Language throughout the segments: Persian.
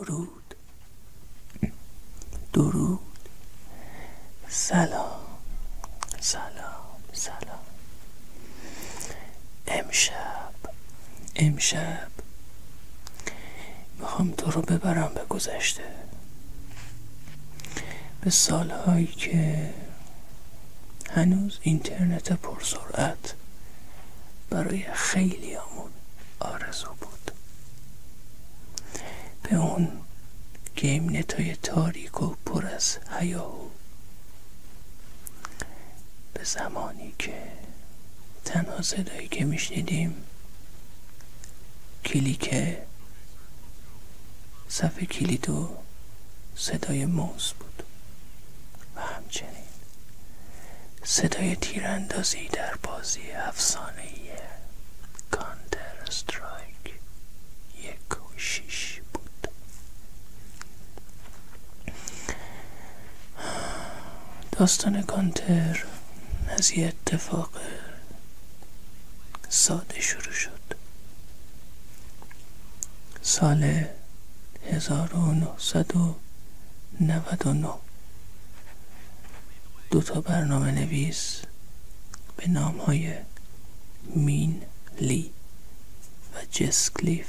درود درود. سلام سلام سلام. امشب میخوام تو رو ببرم به گذشته، به سالهایی که هنوز اینترنت پرسرعت برای خیلیامون آرزو بود، به اون گیم نتای تاریک و پر از هیاهو، به زمانی که تنها صدایی که میشنیدیم کلیک صفحه کلید و صدای موز بود و همچنین صدای تیراندازی در بازی افسانه‌ای کانتر استرایک 1.6 بود. داستان کانتر از یه اتفاق ساده شروع شد. سال 1999 2 برنامه نویس به نام های مین لی و جس کلیف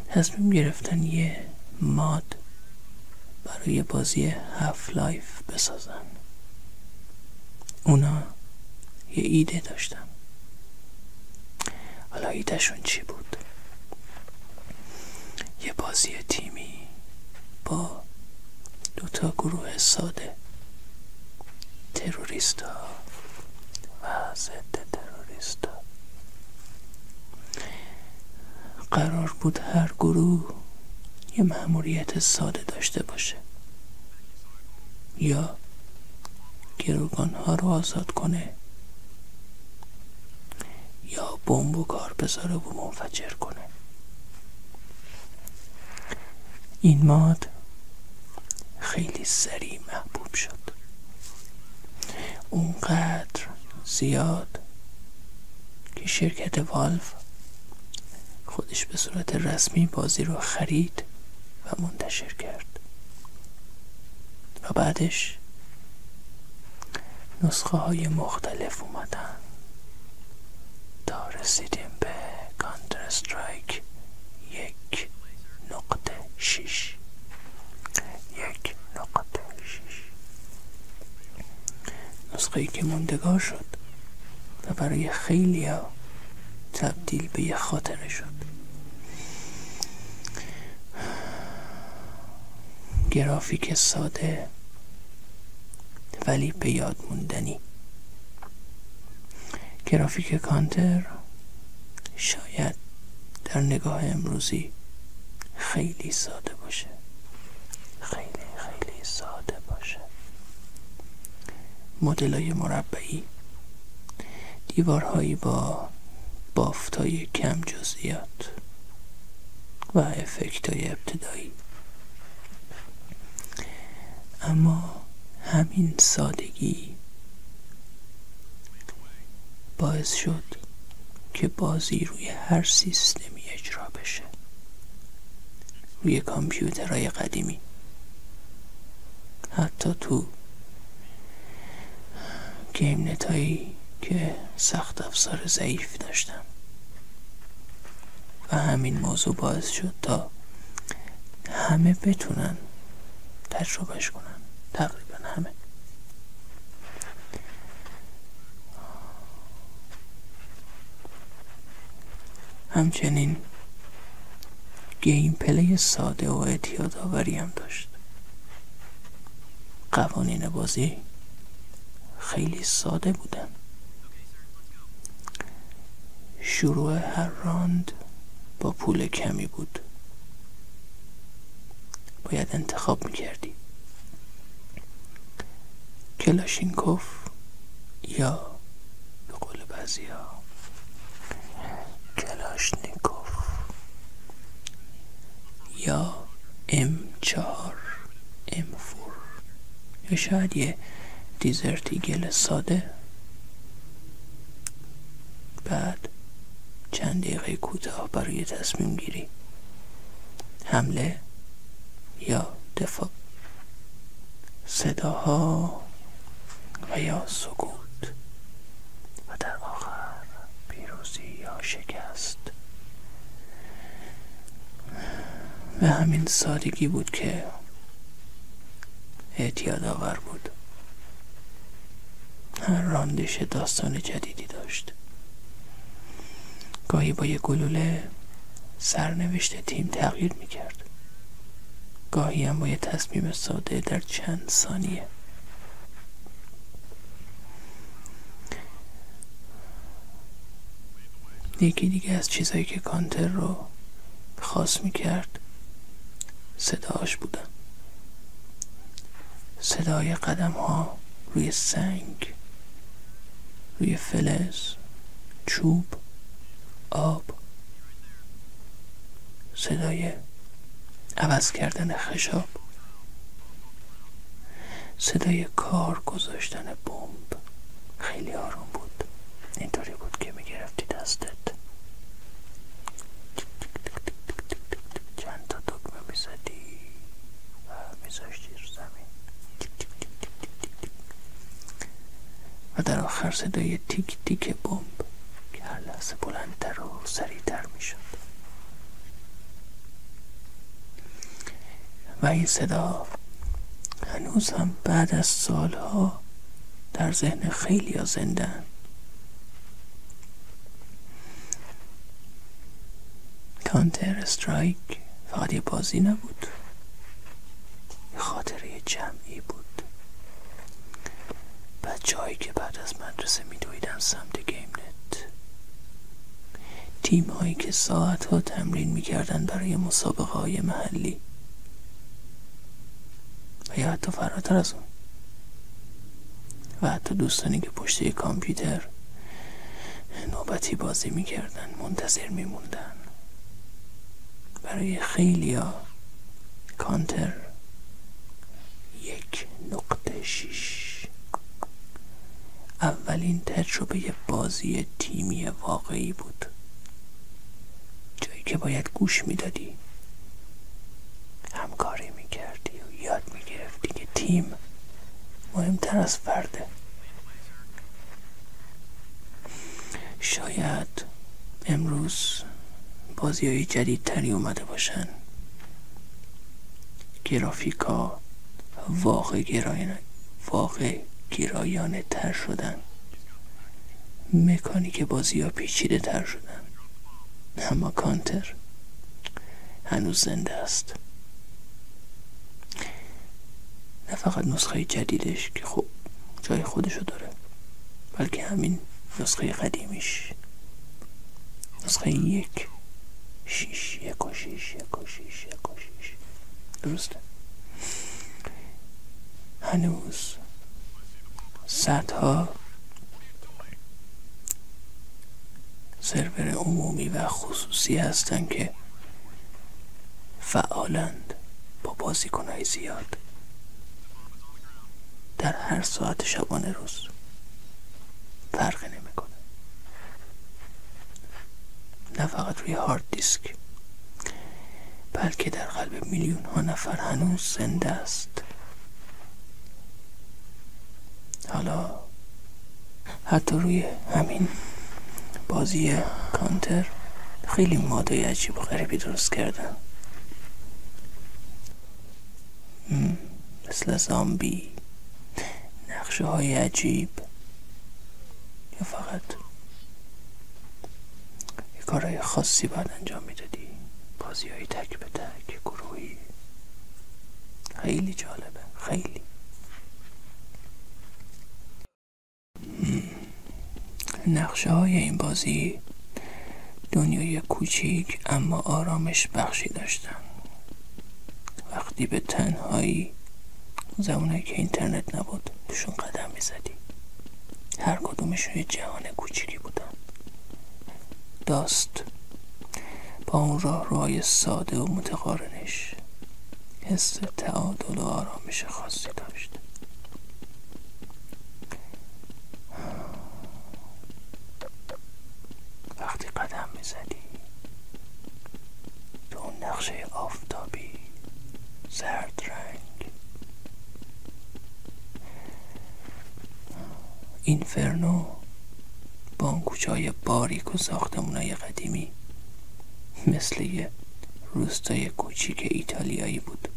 تصمیم گرفتن یه ماد برای بازی هاف لایف بسازن. اونا یه ایده داشتن. حالا ایدهشون چی بود؟ یه بازی تیمی با 2 گروه ساده، تروریستا و ضد تروریستا. قرار بود هر گروه یه مأموریت ساده داشته باشه، یا گروگان‌ها رو آزاد کنه، یا بمب و کار بذاره و منفجر کنه. این ماد خیلی سریع محبوب شد، اونقدر زیاد که شرکت والف خودش به صورت رسمی بازی رو خرید و منتشر کرد و بعدش نسخه های مختلف اومدن تا رسیدیم به کانتر استرایک 1.6. نسخه‌ای که موندگار شد و برای خیلیا تبدیل به یه خاطره شد. گرافیک ساده ولی به یاد موندنی. گرافیک کانتر شاید در نگاه امروزی خیلی ساده باشه، خیلی ساده باشه. مدل‌های مربعی، دیوارهایی با بافتای کم جزئیات و افکتای ابتدایی. اما همین سادگی باعث شد که بازی روی هر سیستمی اجرا بشه. روی کامپیوترهای قدیمی، حتی تو گیم نتایی که سخت افزار ضعیف داشتن. و همین موضوع باعث شد تا همه بتونن تجربهش کنن، تقریبا همه. همچنین گیم پلی ساده و اعتیادآوری هم داشت. قوانین بازی خیلی ساده بودن. شروع هر راند با پول کمی بود. باید انتخاب میکردی کلاشینکوف یا به قول بعضیا کلاشنیکوف یا M4 M4 یا شاید یه دیزرت ایگل ساده. بعد چند دقیقه کوتاه برای تصمیم گیری، حمله یا دفاع، صداها و یا سکوت، و در آخر پیروزی یا شکست. به همین سادگی بود که اعتیاد آور بود. هر راندش داستان جدیدی داشت. گاهی با یک گلوله سرنوشت تیم تغییر میکرد، گاهی هم با یک تصمیم ساده در چند ثانیه. یکی دیگه از چیزهایی که کانتر رو خاص میکرد صداش بودن. صدای قدم ها روی سنگ، روی فلز، چوب، آب، صدای عوض کردن خشاب، صدای کار گذاشتن بمب. خیلی آروم بود، اینطوری بود که میگرفتی دستت چند تا دکمه میزدی و میذاشتی رو زمین و در آخر صدای تیک تیک بمب که هر لحظه بلندتر و سریعتر میشد. و این صدا هنوز هم بعد از سالها در ذهن خیلی ها زنده‌اند. کانتر استرایک فقط یه بازی نبود، یه خاطره جمعی بود. بچه‌هایی که بعد از مدرسه میدویدن سمت گیم نت، تیم هایی که ساعتها تمرین میکردن برای مسابقه های محلی و یا حتی فراتر از اون، و حتی دوستانی که پشت یک کامپیوتر نوبتی بازی میکردن، منتظر میموندن. برای خیلیا کانتر 1.6 اولین تجربه بازی تیمی واقعی بود، جایی که باید گوش میدادی، همکاری میکردی و یاد میگرفتی که تیم مهمتر از فرده. شاید امروز بازی‌های جدیدتری اومده باشن، گرافیکا واقع گرایانه تر شدن، مکانیک بازی‌ها پیچیده تر شدن، اما کانتر هنوز زنده است. نه فقط نسخه جدیدش که خب جای خودشو داره، بلکه همین نسخه قدیمیش، نسخه 1.6 درسته. هنوز صدها سرور عمومی و خصوصی هستن که فعالند با بازیکنهای زیاد در هر ساعت شبانه روز. فرقی نمیکنه، نه فقط روی هارد دیسک، بلکه در قلب میلیون ها نفر هنوز زنده است. حالا حتی روی همین بازی کانتر خیلی مادای عجیب و غریبی درست کردن، مثل زامبی، نقشه های عجیب، یا فقط یه کارهای خاصی باید انجام میدادی، بازی های تک به تک، گروهی. خیلی جالبه، خیلی. نقشه های این بازی دنیای کوچیک اما آرامش بخشی داشتن. وقتی به تنهایی، زمانی که اینترنت نبود، توشون قدم میزدی، هر کدومشون یه جهان کوچیکی بودن. داست با اون راهروهای ساده و متقارنش حس تعادل و آرامش خاصی داشت. وقتی قدم میزدی تو اون نقشه آفتابی زرد رنگ. اینفرنو با اون کوچه‌های باریک و ساختمونای قدیمی مثل یه روستای کوچیک ایتالیایی بود.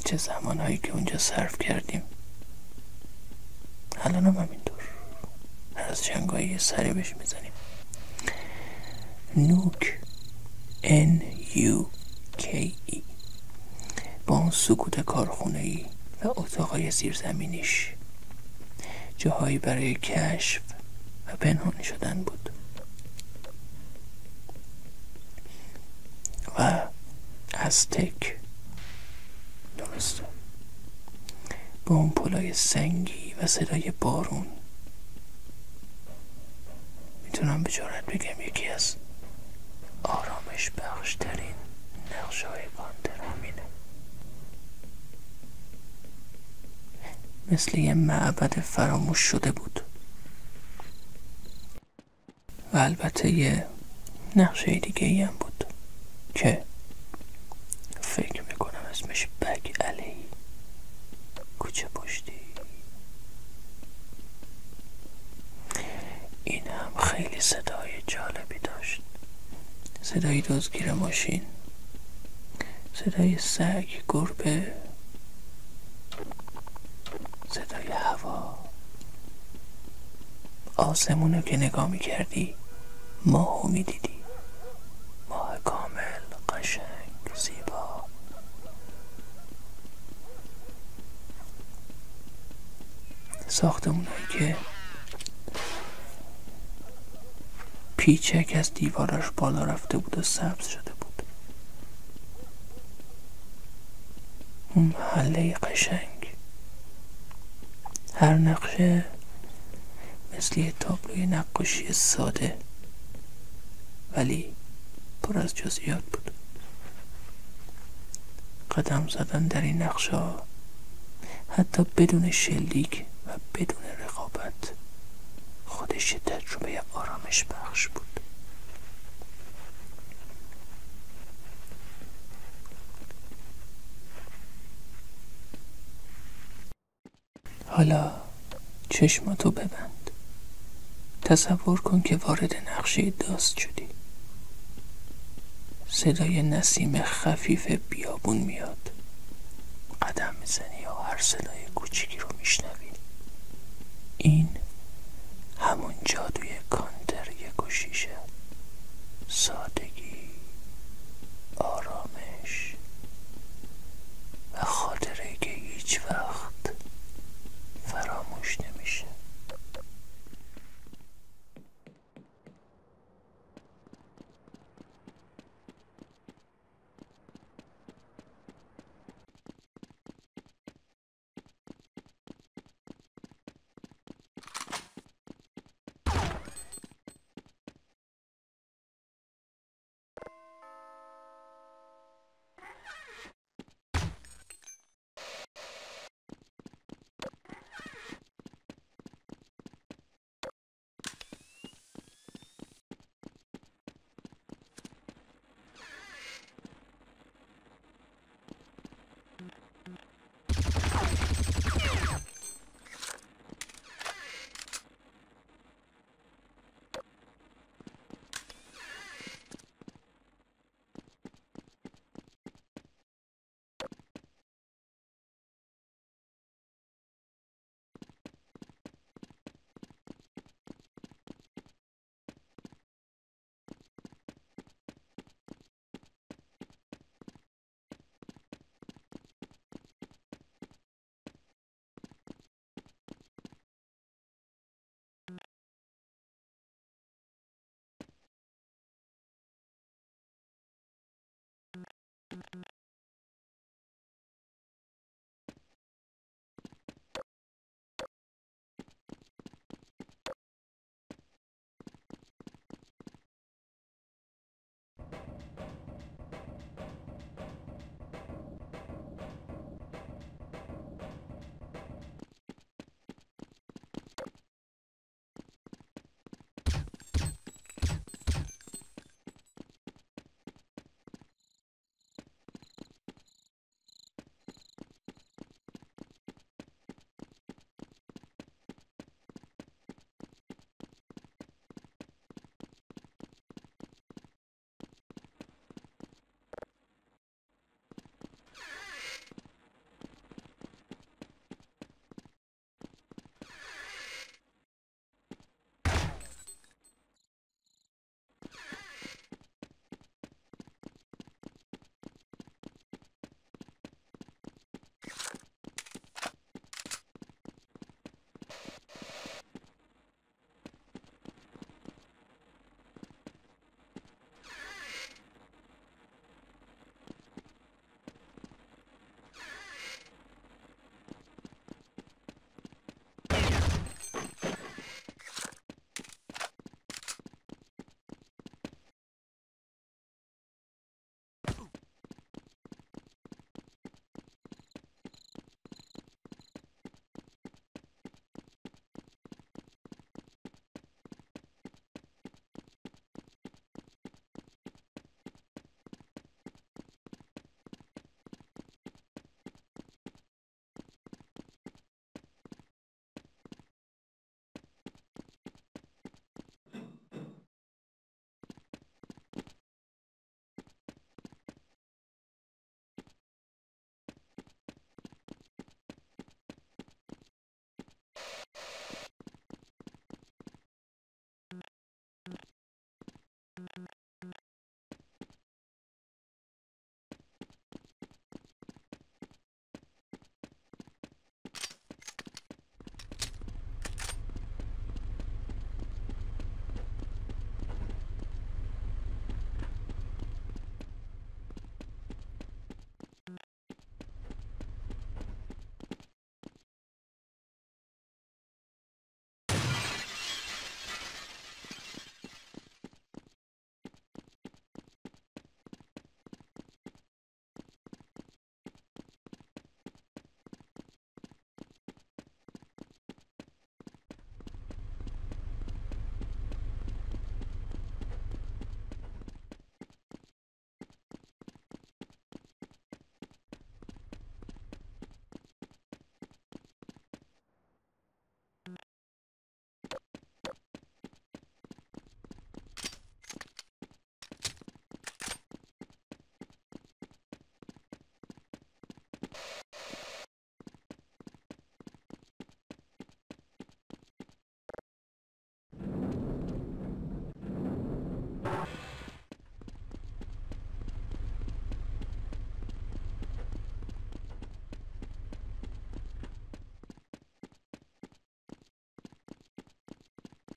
چه زمانهایی که اونجا صرف کردیم. الان هم همینطور از جنگایی یه سری بهش میزنیم. نوک NUKE با اون سکوت کارخونه‌ای و اتاقای زیرزمینیش جاهایی برای کشف و پنهان شدن بود. و ازتک، درسته، با اون پلای سنگی و صدای بارون. میتونم به جرئت بگم یکی از آرامش بخشترین نقشه‌های کانتر همینه. مثل یه معبد فراموش شده بود. و البته یه نقشه دیگه ای هم بود که فکر میکنم اسمش بگ علی، کوچه پشتی. این هم خیلی صدای جالبی داشت. صدای دزدگیر ماشین، صدای سگ، گربه، صدای هوا. آسمونو که نگاه میکردی ماهو میدیدی، ماه کامل، قشنگ، زیبا. ساختمونایی که پیچک از دیواراش بالا رفته بود و سبز شده بود. اون محله قشنگ، هر نقشه مثل یه تابلوی نقاشی ساده ولی پر از جزئیات بود. قدم زدن در این نقشه‌ها حتی بدون شلیک و بدون رقابت خودش یه تجربه آرامش بخش بود. حالا چشماتو ببند. تصور کن که وارد نقشه داست شدی. صدای نسیم خفیف بیابون میاد. قدم میزنی و هر صدای کوچیکی رو میشنوی. این